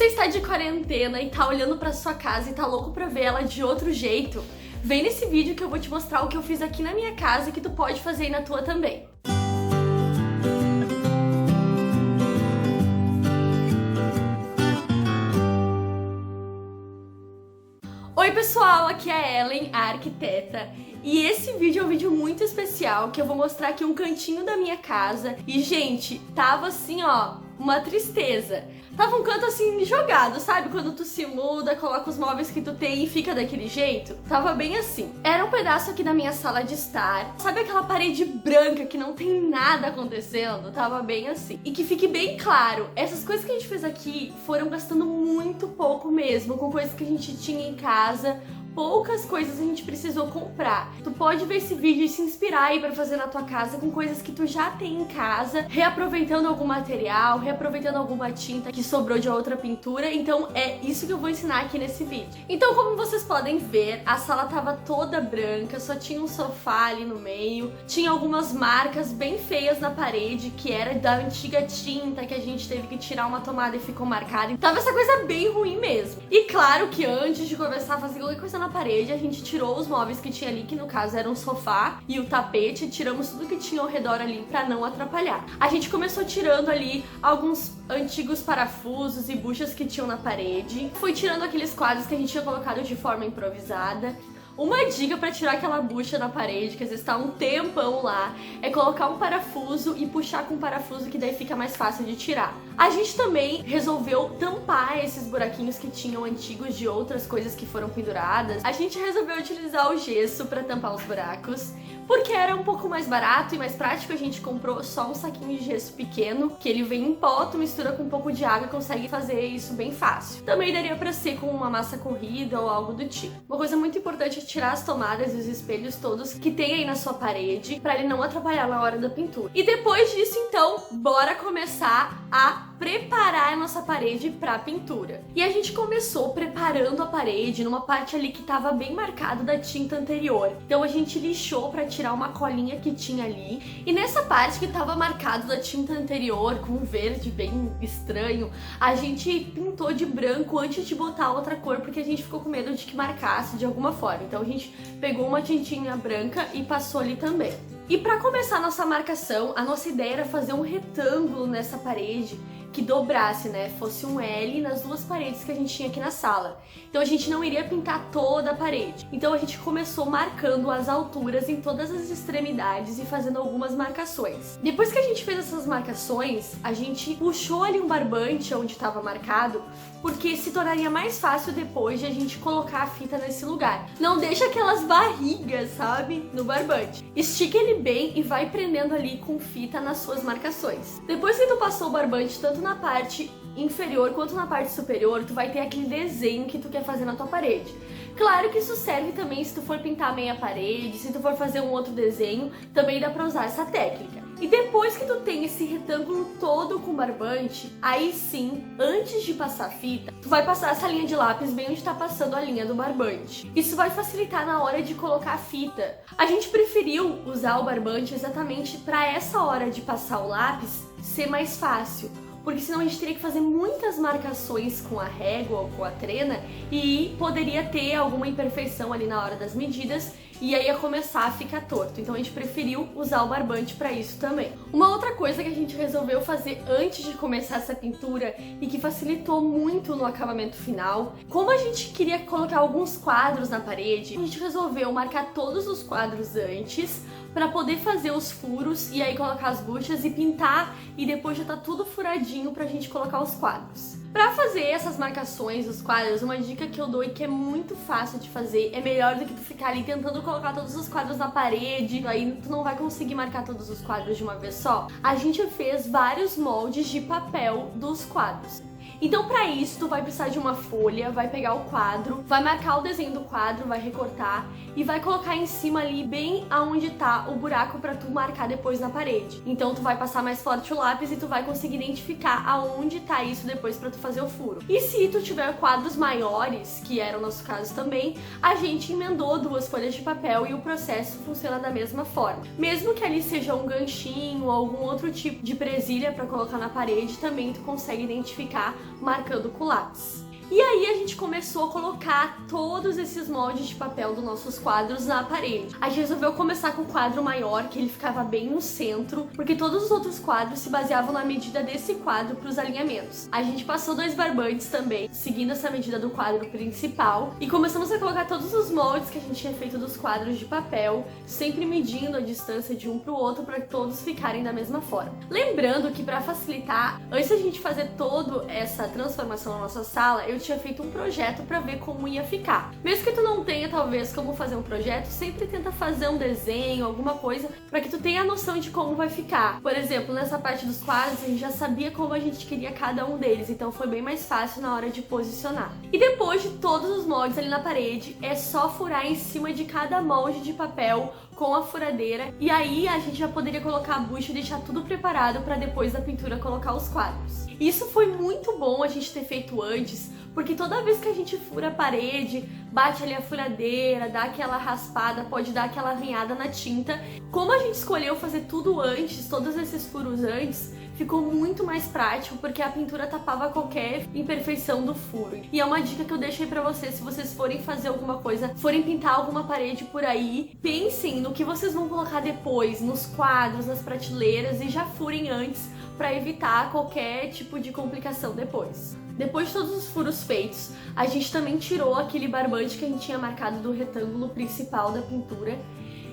está de quarentena e tá olhando pra sua casa e tá louco pra ver ela de outro jeito, vem nesse vídeo que eu vou te mostrar o que eu fiz aqui na minha casa que tu pode fazer aí na tua também. Oi pessoal, aqui é a Ellen, a arquiteta, e esse vídeo é um vídeo muito especial que eu vou mostrar aqui um cantinho da minha casa e, gente, tava assim, ó, uma tristeza. Tava um canto assim jogado, sabe? Quando tu se muda, coloca os móveis que tu tem e fica daquele jeito. Tava bem assim. Era um pedaço aqui da minha sala de estar. Sabe aquela parede branca que não tem nada acontecendo? Tava bem assim. E que fique bem claro, essas coisas que a gente fez aqui foram gastando muito pouco mesmo, com coisas que a gente tinha em casa. Poucas coisas a gente precisou comprar. Tu pode ver esse vídeo e se inspirar aí pra fazer na tua casa com coisas que tu já tem em casa, reaproveitando algum material, reaproveitando alguma tinta que sobrou de outra pintura. Então é isso que eu vou ensinar aqui nesse vídeo. Então, como vocês podem ver, a sala tava toda branca, só tinha um sofá ali no meio, tinha algumas marcas bem feias na parede, que era da antiga tinta que a gente teve que tirar uma tomada e ficou marcada. Então tava essa coisa bem ruim mesmo. E claro que antes de começar a fazer qualquer coisa na parede, a gente tirou os móveis que tinha ali, que no caso era um sofá e o tapete, tiramos tudo que tinha ao redor ali pra não atrapalhar. A gente começou tirando ali alguns antigos parafusos e buchas que tinham na parede, foi tirando aqueles quadros que a gente tinha colocado de forma improvisada. Uma dica pra tirar aquela bucha na parede, que às vezes tá um tempão lá, é colocar um parafuso e puxar com um parafuso, que daí fica mais fácil de tirar. A gente também resolveu tampar esses buraquinhos que tinham antigos de outras coisas que foram penduradas. A gente resolveu utilizar o gesso pra tampar os buracos, porque era um pouco mais barato e mais prático. A gente comprou só um saquinho de gesso pequeno, que ele vem em pó, tu mistura com um pouco de água e consegue fazer isso bem fácil. Também daria pra ser com uma massa corrida ou algo do tipo. Uma coisa muito importante é tirar as tomadas e os espelhos todos que tem aí na sua parede, pra ele não atrapalhar na hora da pintura. E depois disso, então, bora começar a preparar a nossa parede pra pintura. E a gente começou preparando a parede numa parte ali que tava bem marcado da tinta anterior. Então a gente lixou pra tirar uma colinha que tinha ali. E nessa parte que tava marcado da tinta anterior, com um verde bem estranho, a gente pintou de branco antes de botar outra cor, porque a gente ficou com medo de que marcasse de alguma forma. Então a gente pegou uma tintinha branca e passou ali também. E para começar a nossa marcação, a nossa ideia era fazer um retângulo nessa parede que dobrasse, né? Fosse um L nas duas paredes que a gente tinha aqui na sala. Então a gente não iria pintar toda a parede. Então a gente começou marcando as alturas em todas as extremidades e fazendo algumas marcações. Depois que a gente fez essas marcações, a gente puxou ali um barbante onde estava marcado, porque se tornaria mais fácil depois de a gente colocar a fita nesse lugar. Não deixa aquelas barrigas, sabe, no barbante. Estica ele bem e vai prendendo ali com fita nas suas marcações. Depois que tu passou o barbante tanto na parte inferior quanto na parte superior, tu vai ter aquele desenho que tu quer fazer na tua parede. Claro que isso serve também se tu for pintar meia parede, se tu for fazer um outro desenho, também dá pra usar essa técnica. E depois que tu tem esse retângulo todo com barbante, aí sim, antes de passar a fita, tu vai passar essa linha de lápis bem onde tá passando a linha do barbante. Isso vai facilitar na hora de colocar a fita. A gente preferiu usar o barbante exatamente para essa hora de passar o lápis ser mais fácil, porque senão a gente teria que fazer muitas marcações com a régua ou com a trena e poderia ter alguma imperfeição ali na hora das medidas e aí ia começar a ficar torto. Então a gente preferiu usar o barbante para isso também. Uma outra coisa que a gente resolveu fazer antes de começar essa pintura e que facilitou muito no acabamento final, como a gente queria colocar alguns quadros na parede, a gente resolveu marcar todos os quadros antes para poder fazer os furos e aí colocar as buchas e pintar, e depois já tá tudo furadinho pra gente colocar os quadros. Pra fazer essas marcações dos quadros, uma dica que eu dou e que é muito fácil de fazer, é melhor do que tu ficar ali tentando colocar todos os quadros na parede, aí tu não vai conseguir marcar todos os quadros de uma vez só. A gente fez vários moldes de papel dos quadros. Então pra isso tu vai precisar de uma folha, vai pegar o quadro, vai marcar o desenho do quadro, vai recortar e vai colocar em cima ali bem aonde tá o buraco pra tu marcar depois na parede. Então tu vai passar mais forte o lápis e tu vai conseguir identificar aonde tá isso depois pra tu fazer o furo. E se tu tiver quadros maiores, que era o nosso caso também, a gente emendou duas folhas de papel e o processo funciona da mesma forma. Mesmo que ali seja um ganchinho ou algum outro tipo de presilha pra colocar na parede, também tu consegue identificar marcando com lápis. E aí a gente começou a colocar todos esses moldes de papel dos nossos quadros na parede. A gente resolveu começar com o quadro maior, que ele ficava bem no centro, porque todos os outros quadros se baseavam na medida desse quadro para os alinhamentos. A gente passou 2 barbantes também, seguindo essa medida do quadro principal, e começamos a colocar todos os moldes que a gente tinha feito dos quadros de papel, sempre medindo a distância de um para o outro para que todos ficarem da mesma forma. Lembrando que, para facilitar, antes da gente fazer toda essa transformação na nossa sala, eu tinha feito um projeto para ver como ia ficar. Mesmo que tu não tenha talvez como fazer um projeto, sempre tenta fazer um desenho, alguma coisa, para que tu tenha a noção de como vai ficar. Por exemplo, nessa parte dos quadros, a gente já sabia como a gente queria cada um deles, então foi bem mais fácil na hora de posicionar. E depois de todos os moldes ali na parede, é só furar em cima de cada molde de papel com a furadeira, e aí a gente já poderia colocar a bucha e deixar tudo preparado para depois da pintura colocar os quadros. Isso foi muito bom a gente ter feito antes, porque toda vez que a gente fura a parede, bate ali a furadeira, dá aquela raspada, pode dar aquela arranhada na tinta. Como a gente escolheu fazer tudo antes, todos esses furos antes, ficou muito mais prático, porque a pintura tapava qualquer imperfeição do furo. E é uma dica que eu deixei pra vocês, se vocês forem fazer alguma coisa, forem pintar alguma parede por aí, pensem no que vocês vão colocar depois, nos quadros, nas prateleiras, e já furem antes, para evitar qualquer tipo de complicação depois. Depois de todos os furos feitos, a gente também tirou aquele barbante que a gente tinha marcado do retângulo principal da pintura,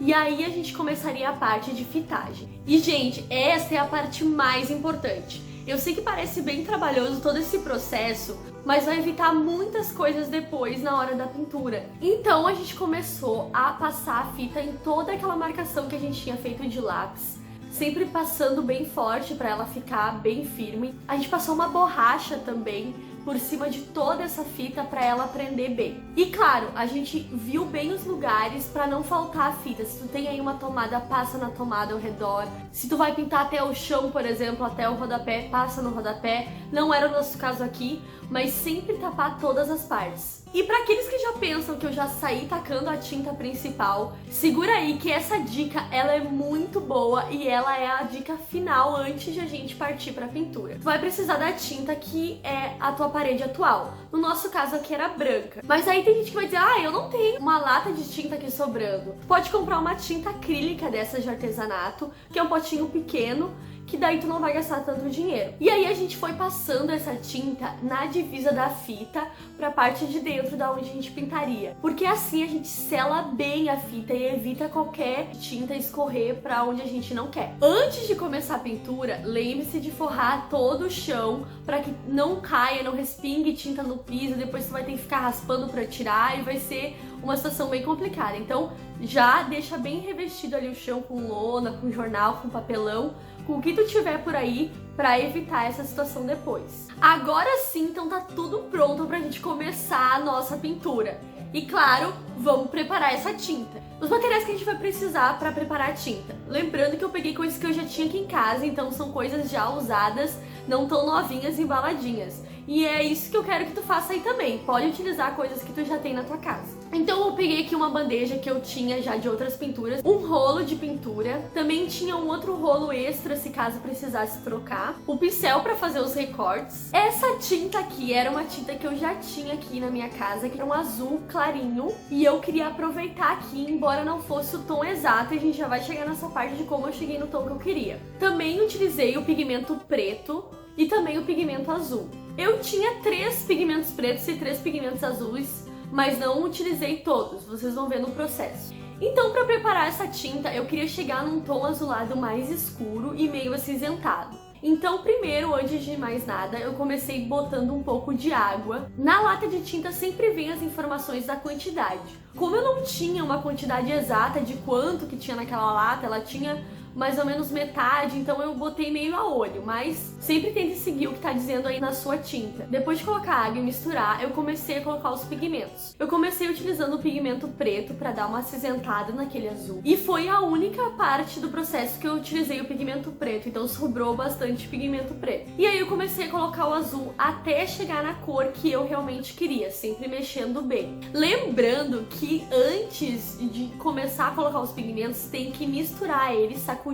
e aí a gente começaria a parte de fitagem. E gente, essa é a parte mais importante. Eu sei que parece bem trabalhoso todo esse processo, mas vai evitar muitas coisas depois na hora da pintura. Então a gente começou a passar a fita em toda aquela marcação que a gente tinha feito de lápis, sempre passando bem forte para ela ficar bem firme. A gente passou uma borracha também por cima de toda essa fita para ela prender bem. E claro, a gente viu bem os lugares para não faltar a fita. Se tu tem aí uma tomada, passa na tomada ao redor. Se tu vai pintar até o chão, por exemplo, até o rodapé, passa no rodapé. Não era o nosso caso aqui, mas sempre tapar todas as partes. E para aqueles que já pensam que eu já saí tacando a tinta principal, segura aí que essa dica ela é muito boa e ela é a dica final antes de a gente partir para a pintura. Tu vai precisar da tinta que é a tua parede atual. No nosso caso aqui era branca. Mas aí tem gente que vai dizer, eu não tenho uma lata de tinta aqui sobrando. Tu pode comprar uma tinta acrílica dessas de artesanato, que é um potinho pequeno, que daí tu não vai gastar tanto dinheiro. E aí a gente foi passando essa tinta na divisa da fita pra parte de dentro da onde a gente pintaria, porque assim a gente sela bem a fita e evita qualquer tinta escorrer pra onde a gente não quer. Antes de começar a pintura, lembre-se de forrar todo o chão pra que não caia, não respingue tinta no piso, depois tu vai ter que ficar raspando pra tirar e vai ser uma situação bem complicada. Então já deixa bem revestido ali o chão com lona, com jornal, com papelão, com o que tu tiver por aí pra evitar essa situação depois. Agora sim, então tá tudo pronto pra gente começar a nossa pintura. E claro, vamos preparar essa tinta. Os materiais que a gente vai precisar para preparar a tinta. Lembrando que eu peguei coisas que eu já tinha aqui em casa, então são coisas já usadas, não tão novinhas e embaladinhas. E é isso que eu quero que tu faça aí também. Pode utilizar coisas que tu já tem na tua casa. Então eu peguei aqui uma bandeja que eu tinha já de outras pinturas, um rolo de pintura, também tinha um outro rolo extra se caso precisasse trocar, o pincel para fazer os recortes. Essa tinta aqui era uma tinta que eu já tinha aqui na minha casa, que era um azul clarinho, e eu queria aproveitar aqui, embora não fosse o tom exato, e a gente já vai chegar nessa parte de como eu cheguei no tom que eu queria. Também utilizei o pigmento preto e também o pigmento azul. Eu tinha 3 pigmentos pretos e 3 pigmentos azuis, mas não utilizei todos, vocês vão ver no processo. Então, para preparar essa tinta, eu queria chegar num tom azulado mais escuro e meio acinzentado. Então, primeiro, antes de mais nada, eu comecei botando um pouco de água. Na lata de tinta sempre vem as informações da quantidade. Como eu não tinha uma quantidade exata de quanto que tinha naquela lata, ela tinha mais ou menos metade, então eu botei meio a olho, mas sempre tente seguir o que tá dizendo aí na sua tinta. Depois de colocar água e misturar, eu comecei a colocar os pigmentos. Eu comecei utilizando o pigmento preto para dar uma acinzentada naquele azul, e foi a única parte do processo que eu utilizei o pigmento preto, então sobrou bastante pigmento preto. E aí eu comecei a colocar o azul até chegar na cor que eu realmente queria, sempre mexendo bem. Lembrando que antes de começar a colocar os pigmentos, tem que misturar eles, sacudir,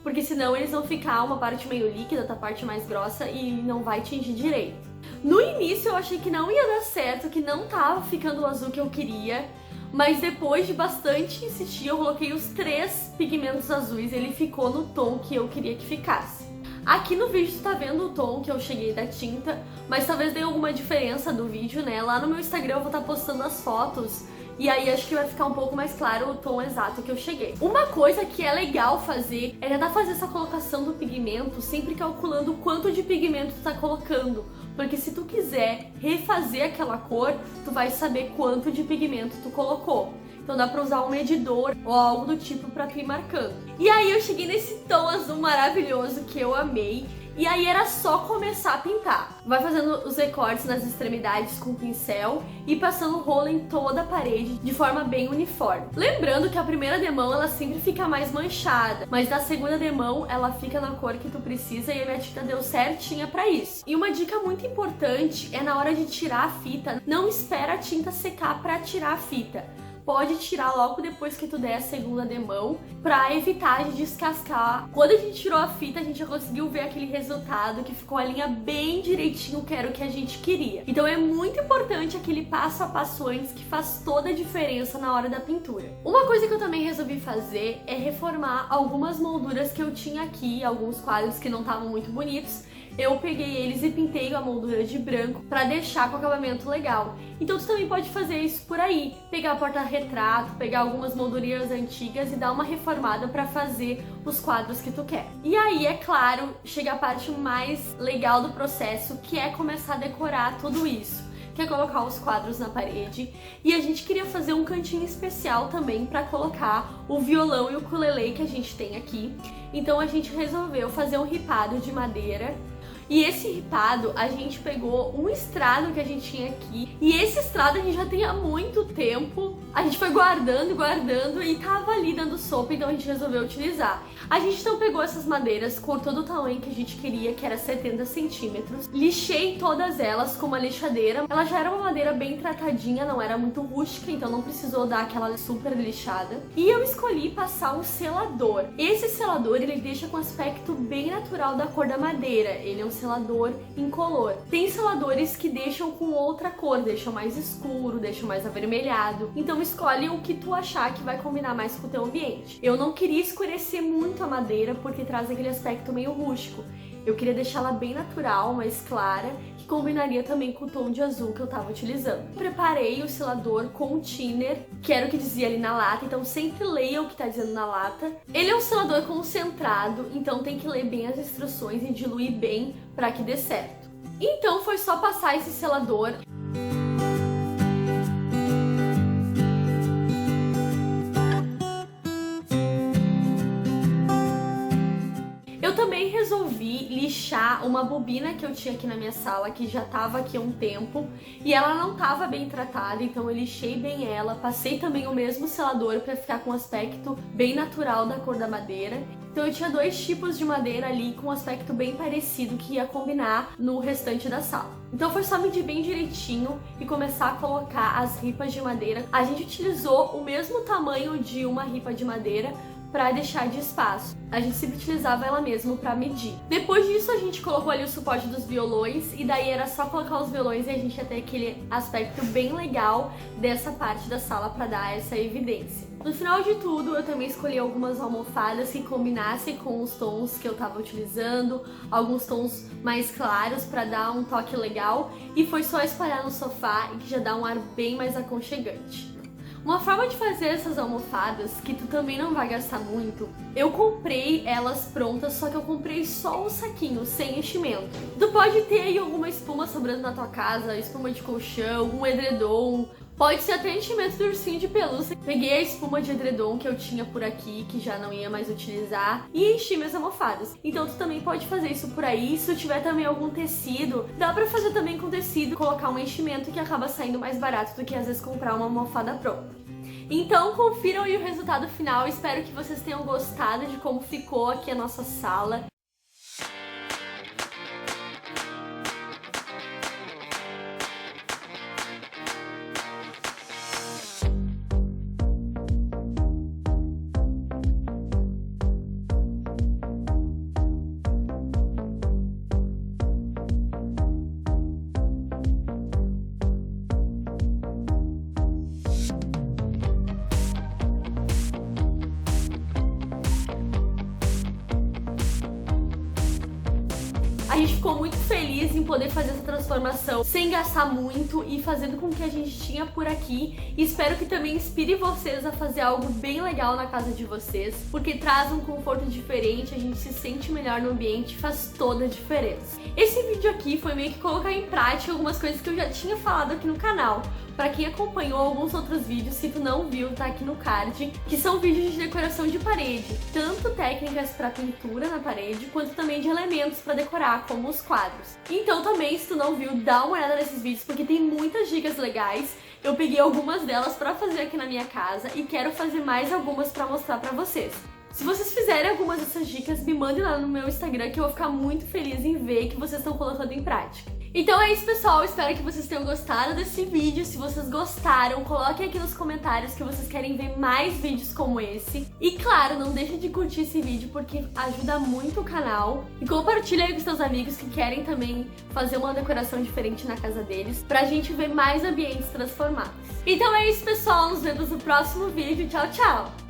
porque senão eles vão ficar uma parte meio líquida, outra parte mais grossa e não vai tingir direito. No início eu achei que não ia dar certo, que não tava ficando o azul que eu queria, mas depois de bastante insistir, eu coloquei os 3 pigmentos azuis e ele ficou no tom que eu queria que ficasse. Aqui no vídeo tu tá vendo o tom que eu cheguei da tinta, mas talvez dê alguma diferença do vídeo, né? Lá no meu Instagram eu vou estar postando as fotos e aí acho que vai ficar um pouco mais claro o tom exato que eu cheguei. Uma coisa que é legal fazer é tentar fazer essa colocação do pigmento sempre calculando o quanto de pigmento tu tá colocando, porque se tu quiser refazer aquela cor, tu vai saber quanto de pigmento tu colocou. Então dá pra usar um medidor ou algo do tipo pra tu ir marcando. E aí eu cheguei nesse tom azul maravilhoso que eu amei. E aí era só começar a pintar. Vai fazendo os recortes nas extremidades com o pincel e passando o rolo em toda a parede de forma bem uniforme. Lembrando que a primeira demão ela sempre fica mais manchada, mas da segunda demão ela fica na cor que tu precisa e a minha tinta deu certinha pra isso. E uma dica muito importante é na hora de tirar a fita, não espera a tinta secar pra tirar a fita. Pode tirar logo depois que tu der a segunda demão, pra evitar de descascar. Quando a gente tirou a fita, a gente já conseguiu ver aquele resultado que ficou a linha bem direitinho, que era o que a gente queria. Então é muito importante aquele passo a passo antes que faz toda a diferença na hora da pintura. Uma coisa que eu também resolvi fazer é reformar algumas molduras que eu tinha aqui, alguns quadros que não estavam muito bonitos. Eu peguei eles e pintei a moldura de branco pra deixar com acabamento legal. Então tu também pode fazer isso por aí, pegar a porta-retrato, pegar algumas moldurinhas antigas e dar uma reformada pra fazer os quadros que tu quer. E aí, é claro, chega a parte mais legal do processo, que é começar a decorar tudo isso. Que é colocar os quadros na parede, e a gente queria fazer um cantinho especial também para colocar o violão e o ukulele que a gente tem aqui. Então a gente resolveu fazer um ripado de madeira. E esse ripado, a gente pegou um estrado que a gente tinha aqui. E esse estrado a gente já tem há muito tempo. A gente foi guardando e tava ali dando sopa, então a gente resolveu utilizar. A gente então pegou essas madeiras, cortou do tamanho que a gente queria, que era 70 centímetros. Lixei todas elas com uma lixadeira. Ela já era uma madeira bem tratadinha, não era muito rústica, então não precisou dar aquela super lixada. E eu escolhi passar um selador. Esse selador, ele deixa com aspecto bem natural da cor da madeira. Ele é um selador incolor. Tem seladores que deixam com outra cor, deixam mais escuro, deixam mais avermelhado. Então escolhe o que tu achar que vai combinar mais com o teu ambiente. Eu não queria escurecer muito a madeira porque traz aquele aspecto meio rústico. Eu queria deixá-la bem natural, mais clara, que combinaria também com o tom de azul que eu tava utilizando. Preparei o selador com o thinner, que era o que dizia ali na lata, então sempre leia o que tá dizendo na lata. Ele é um selador concentrado, então tem que ler bem as instruções e diluir bem para que dê certo. Então foi só passar esse selador. Eu também resolvi lixar uma bobina que eu tinha aqui na minha sala, que já tava aqui há um tempo, e ela não tava bem tratada, então eu lixei bem ela, passei também o mesmo selador para ficar com um aspecto bem natural da cor da madeira. Então eu tinha 2 tipos de madeira ali com um aspecto bem parecido que ia combinar no restante da sala. Então foi só medir bem direitinho e começar a colocar as ripas de madeira. A gente utilizou o mesmo tamanho de uma ripa de madeira para deixar de espaço. A gente sempre utilizava ela mesmo para medir. Depois disso a gente colocou ali o suporte dos violões e daí era só colocar os violões e a gente ia ter aquele aspecto bem legal dessa parte da sala para dar essa evidência. No final de tudo, eu também escolhi algumas almofadas que combinassem com os tons que eu tava utilizando, alguns tons mais claros para dar um toque legal, e foi só espalhar no sofá e que já dá um ar bem mais aconchegante. Uma forma de fazer essas almofadas, que tu também não vai gastar muito, eu comprei elas prontas, só que eu comprei só o saquinho, sem enchimento. Tu pode ter aí alguma espuma sobrando na tua casa, espuma de colchão, um edredom, pode ser até enchimento do ursinho de pelúcia. Peguei a espuma de edredom que eu tinha por aqui, que já não ia mais utilizar, e enchi minhas almofadas. Então tu também pode fazer isso por aí. Se tu tiver também algum tecido, dá pra fazer também com tecido, colocar um enchimento que acaba saindo mais barato do que às vezes comprar uma almofada pronta. Então confiram aí o resultado final, espero que vocês tenham gostado de como ficou aqui a nossa sala. gente ficou muito feliz em poder fazer essa transformação sem gastar muito e fazendo com o que a gente tinha por aqui. E espero que também inspire vocês a fazer algo bem legal na casa de vocês, porque traz um conforto diferente, a gente se sente melhor no ambiente, faz toda a diferença. Esse vídeo aqui foi meio que colocar em prática algumas coisas que eu já tinha falado aqui no canal. Pra quem acompanhou alguns outros vídeos, se tu não viu, tá aqui no card, que são vídeos de decoração de parede, tanto técnicas pra pintura na parede, quanto também de elementos pra decorar, como os quadros. Então também, se tu não viu, dá uma olhada nesses vídeos, porque tem muitas dicas legais. Eu peguei algumas delas pra fazer aqui na minha casa e quero fazer mais algumas pra mostrar pra vocês. Se vocês fizerem algumas dessas dicas, me mandem lá no meu Instagram, que eu vou ficar muito feliz em ver que vocês estão colocando em prática. Então é isso, pessoal, espero que vocês tenham gostado desse vídeo. Se vocês gostaram, coloquem aqui nos comentários que vocês querem ver mais vídeos como esse. E claro, não deixem de curtir esse vídeo porque ajuda muito o canal. E compartilha aí com seus amigos que querem também fazer uma decoração diferente na casa deles, pra gente ver mais ambientes transformados. Então é isso, pessoal, nos vemos no próximo vídeo. Tchau, tchau!